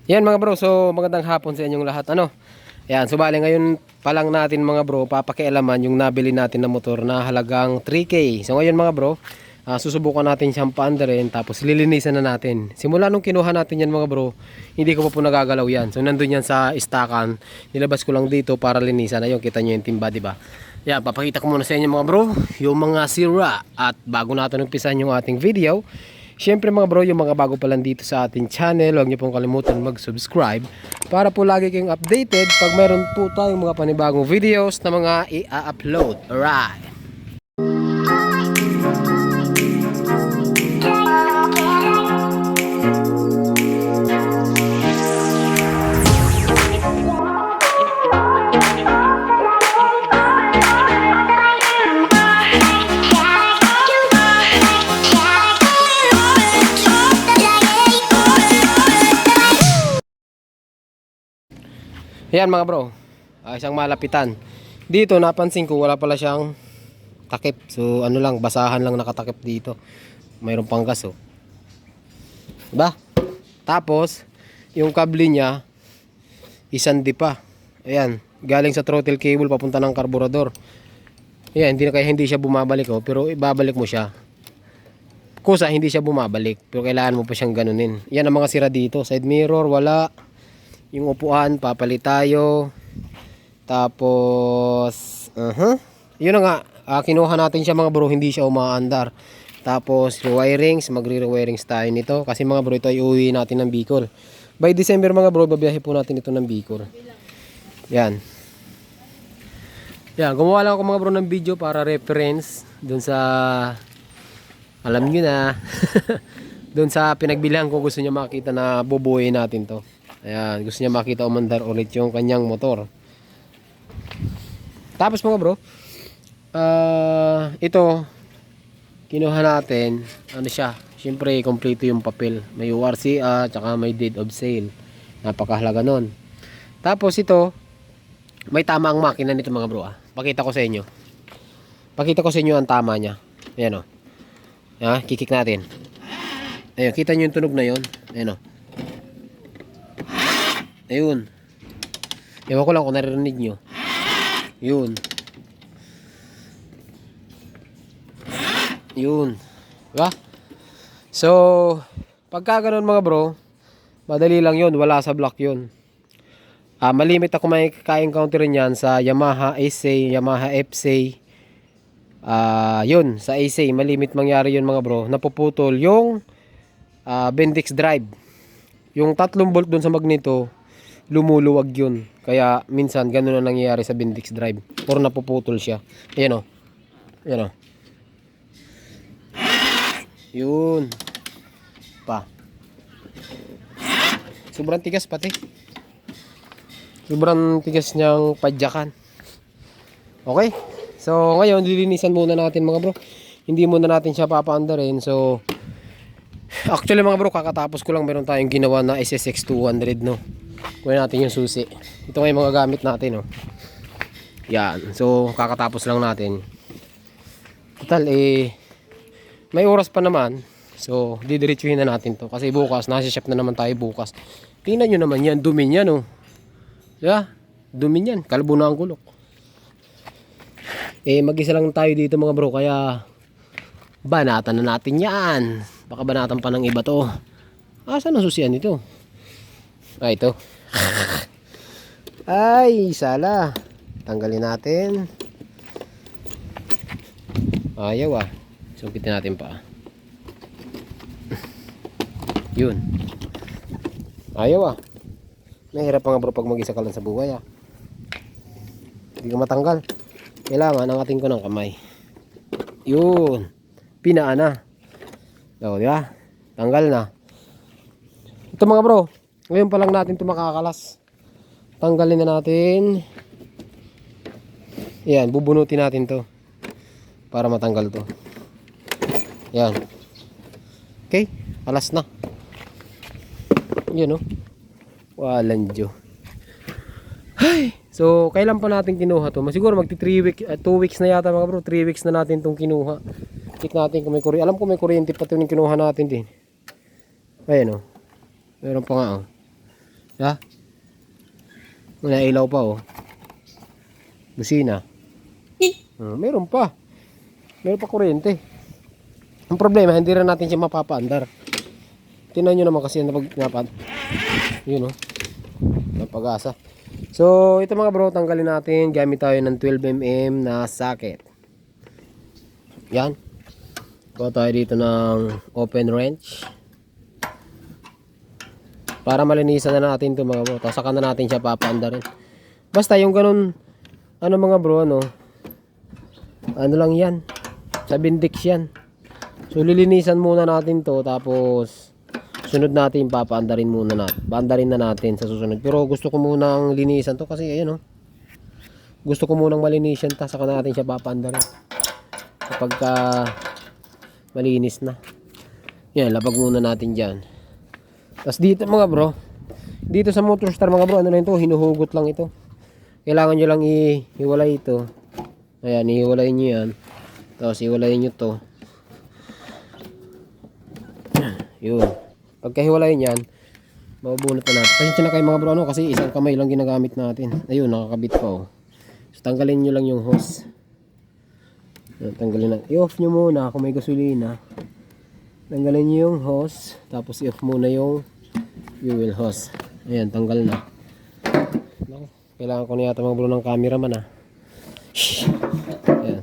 Yan mga bro, so magandang hapon sa inyong lahat. Yan, so bali ngayon pa lang natin mga bro, papakialaman yung nabili natin na motor na halagang 3K. So ngayon mga bro, susubukan natin siyang paandarin tapos lilinisan na natin. Simula nung kinuha natin yan mga bro, hindi ko pa po nagagalaw yan. So nandun yan sa istakan, nilabas ko lang dito para linisan. Ayun, kita nyo yung timba, diba? Yan, papakita ko muna sa inyo mga bro, yung mga sira. At bago natin umpisan yung ating video, syempre mga bro, yung mga bago pa lang dito sa ating channel, huwag niyo pong kalimutan mag-subscribe para po lagi kayong updated pag meron po tayong mga panibagong videos na mga i-upload. Alright! Yan mga bro, isang malapitan. Dito napansin ko wala pala siyang takip. So ano lang, basahan lang nakatakip dito. Mayroon pang gas oh. Diba? Tapos yung kable niya isandi pa. Ayan, galing sa throttle cable papunta ng karburador. Ayan, hindi siya bumabalik oh, pero ibabalik mo siya. Kusa hindi siya bumabalik, pero kailangan mo pa siyang ganunin. Yan ang mga sira dito. Side mirror wala. Yung upuan papalit tayo. Tapos yun na nga, kinuha natin siya mga bro, hindi siya umaandar. Tapos wirings, magre-wirings tayo nito kasi mga bro, ito ay uwi natin ng Bicol. By December mga bro, babiyahe po natin ito ng Bicol. Yan. Yan, gumawa lang ako mga bro ng video para reference dun sa, alam niyo na, dun sa pinagbilihan ko, gusto niya makita na bubuhay natin to. Ayan, gusto niya makita umandar ulit yung kanyang motor. Tapos mga bro, ito kinuha natin, ano siya, syempre kompleto yung papel. May URC tsaka may deed of sale. Napakahalaga nun. Tapos ito, may tama ang makina nito mga bro. Pakita ko sa inyo. Pakita ko sa inyo ang tama niya. Ayan o. Kikik natin. Ayan, kita nyo yung tunog na yun. Ayan o. Ayun. Ewan ko lang kung naririnig nyo. Yun. Yun. Diba? So, pagka ganun mga bro, madali lang yun. Wala sa block yun. Malimit ako may ka-encounter yan sa Yamaha AC, Yamaha FC. Yun, sa AC. Malimit mangyari yun mga bro. Napuputol yung Bendix drive. Yung 3 bolt dun sa magneto, lumuluwag yun. Kaya minsan ganun ang nangyayari sa Bendix drive. Or napuputol siya. Ayan o. Ayan o. Yun. Pa. Sobrang tigas pati. Sobrang tigas niyang padyakan. Okay. So ngayon lilinisan muna natin mga bro. Hindi muna natin siya papaandarin. So actually mga bro, kakatapos ko lang, meron tayong ginawa na SSX 200 no. Kunin natin yung susi. Ito nga yung mga gamit natin, oh. Yan. So, kakatapos lang natin. Total, may oras pa naman. So, didiretsuhin na natin to. Kasi bukas, nasa shop na naman tayo bukas. Tingnan nyo naman yan. Dumi yan, oh. Yeah, dumi yan. Kalbo na ang gulok. Mag-isa lang tayo dito mga bro. Kaya, banatan na natin yan. Baka banatan pa ng iba to. Saan ang susian ito? Ito. Ay, sala. Tanggalin natin. Ayaw Sumpitin natin pa. Yun. Ayaw Mahirap pa nga bro pag mag-isa ka lang sa buhay Hindi ka matanggal. Kailangan angatin ko ng kamay. Yun. Pinaan na. So, di ba? Tanggal na. Ito mga bro, ngayon pa lang natin ito makakalas. Tanggalin na natin. Yan, bubunutin natin to para matanggal to. Yan. Okay, alas na. Yan Walang Diyo. Ay, so kailan pa natin kinuha to? Siguro magti 3 weeks, 2 weeks na yata mga bro. 3 weeks na natin tong kinuha. Check natin kung may kuryente. Alam ko may kuryente pa ito yung kinuha natin din. Ayan Meron pa nga Ha? Wala ilaw pa oh. Busina. Meron pa. Meron pa kuryente. Ang problema, hindi rin natin siya mapapaandar. Tingnan nyo naman kasi napag yun oh. Napag-asa. So, ito mga bro, tanggalin natin. Gamit tayo ng 12mm na socket. Yan. Kuha tayo dito ng open wrench. Para malinisan na natin ito mga bro. Tapos saka na natin siya papaandarin. Basta yung ganun, ano mga bro, ano lang yan. Sa Bindix yan. So, lilinisan muna natin to. Tapos, sunod natin, papaandarin muna natin. Paandarin na natin sa susunod. Pero gusto ko munang linisan to kasi ayun oh. Gusto ko munang malinisan ta, saka natin siya papaandarin. Kapag malinis na. Yan, labag muna natin dyan. Tapos dito mga bro, dito sa Motorstar mga bro, ano na ito, hinuhugot lang ito. Kailangan nyo lang ihiwalay ito. Ayan, ihiwalay nyo yan. Tapos ihiwalay nyo to. Yun. Pagkahiwalay nyan, mabubunot na natin. Kasi na kayo mga bro, ano, kasi isang kamay lang ginagamit natin. Ayun, nakakabit pa oh. So, tanggalin nyo lang yung hose. Tanggalin na. I-off nyo muna kung may gasolina. Tanggalin nyo yung hose. Tapos i-off muna yung fuel hose. Ayan, tanggal na. Kailangan ko na yata mga bro ng cameraman ah. Ayan.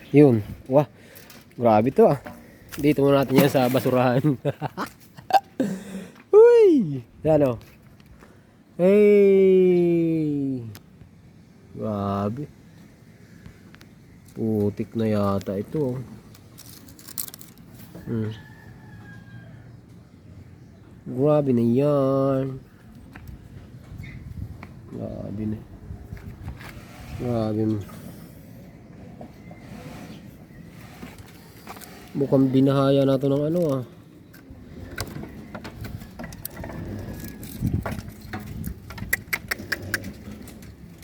Yun. Wah, grabe to ah. Dito muna natin yan sa basurahan. Uy! Yan o. Hey! Grabe. Putik na yata ito. Grabe na yan. Grabe na. Grabe. Mukhang binahaya na ito ng ano ah.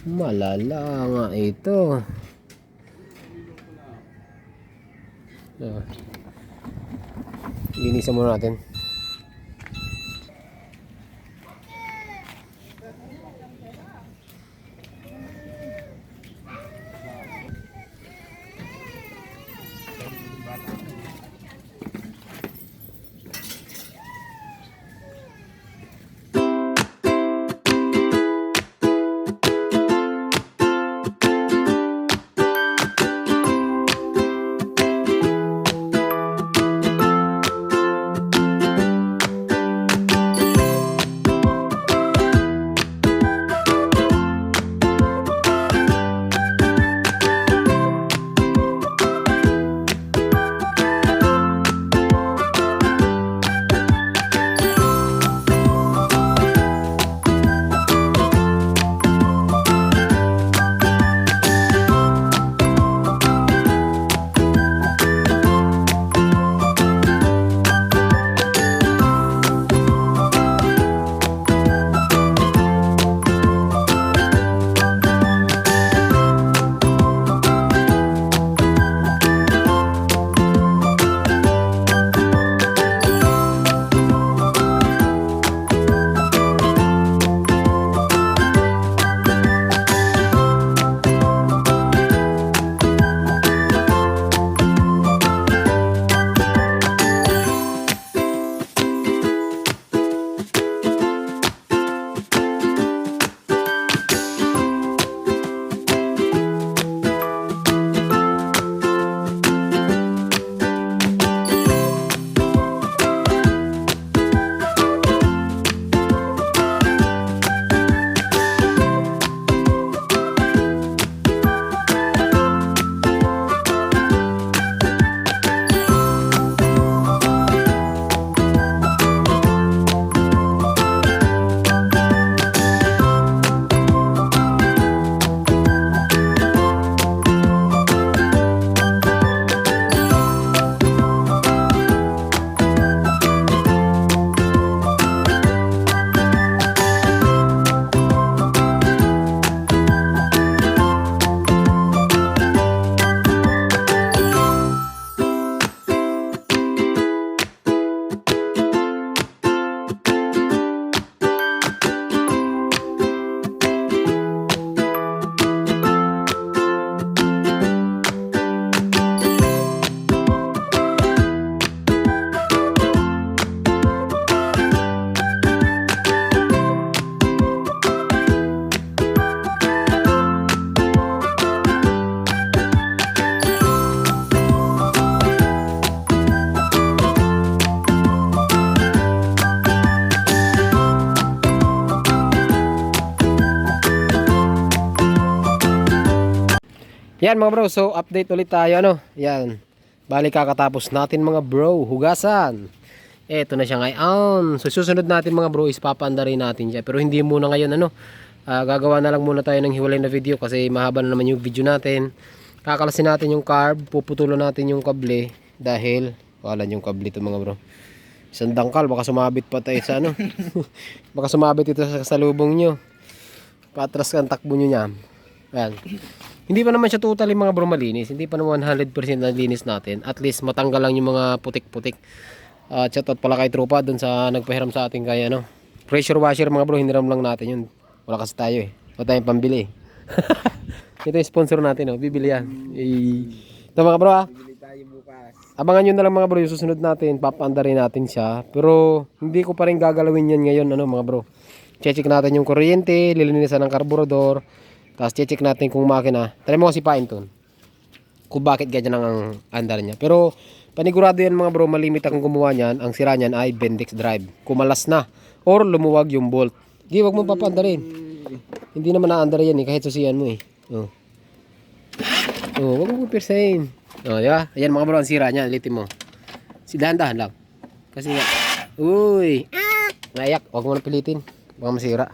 Malala nga ito. Linisan muna natin. Yan mga bro, so update ulit tayo ano. Yan. Bali kakatapos natin mga bro, hugasan. Eto na siya ngayon. So susunod natin mga bro is papaandarin natin siya. Pero hindi muna ngayon ano. Gagawa na lang muna tayo ng hiwalay na video kasi mahaba na naman yung video natin. Kakalasin natin yung carb, puputulan natin yung kable dahil wala yung kable ito mga bro. Isang dangkal, baka sumabit pa tayo sa ano. Baka sumabit ito sa salubong nyo. Patras ka ang takbo nyo niya. Ayan. Hindi pa naman siya totally mga bro malinis. Hindi pa naman 100% na linis natin. At least matanggal lang yung mga putik-putik. Shoutout pala kay Tropa dun sa nagpahiram sa ating kaya no. Pressure washer mga bro, hiniram lang natin yun. Wala kasi tayo eh. Wala tayong pambili. Ito yung sponsor natin oh. Bibili yan. Ito mga bro ah. Bibili tayo bukas. Abangan nyo na lang mga bro yung susunod natin. Papaandarin natin siya. Pero hindi ko pa rin gagalawin yan ngayon ano mga bro. Check natin yung kuryente. Lilinisan ng karburador. Tapos check natin kung makina. Try mo kasi painton. Kung bakit ganyan ang andar niya. Pero panigurado yan mga bro. Malimit akong gumawa niyan. Ang sira niyan ay Bendix drive. Kumalas na. Or lumuwag yung bolt. Di, wag mo papaandarin. Hindi naman naandar yan eh. Kahit susiyan mo eh. Oh. Oh, wag mo pirsain. Oh, di ba? Ayan mga bro, ang sira niya. Ulitin mo. Dahan-dahan lang. Kasi nga. Uy. Naiyak. Wag mo na pilitin. Baka masira.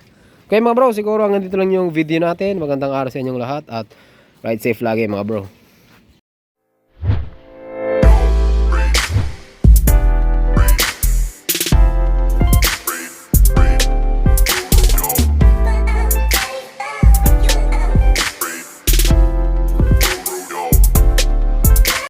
Okay mga bro, siguro hanggang dito lang yung video natin. Magandang araw sa inyong lahat. At ride safe lagi mga bro.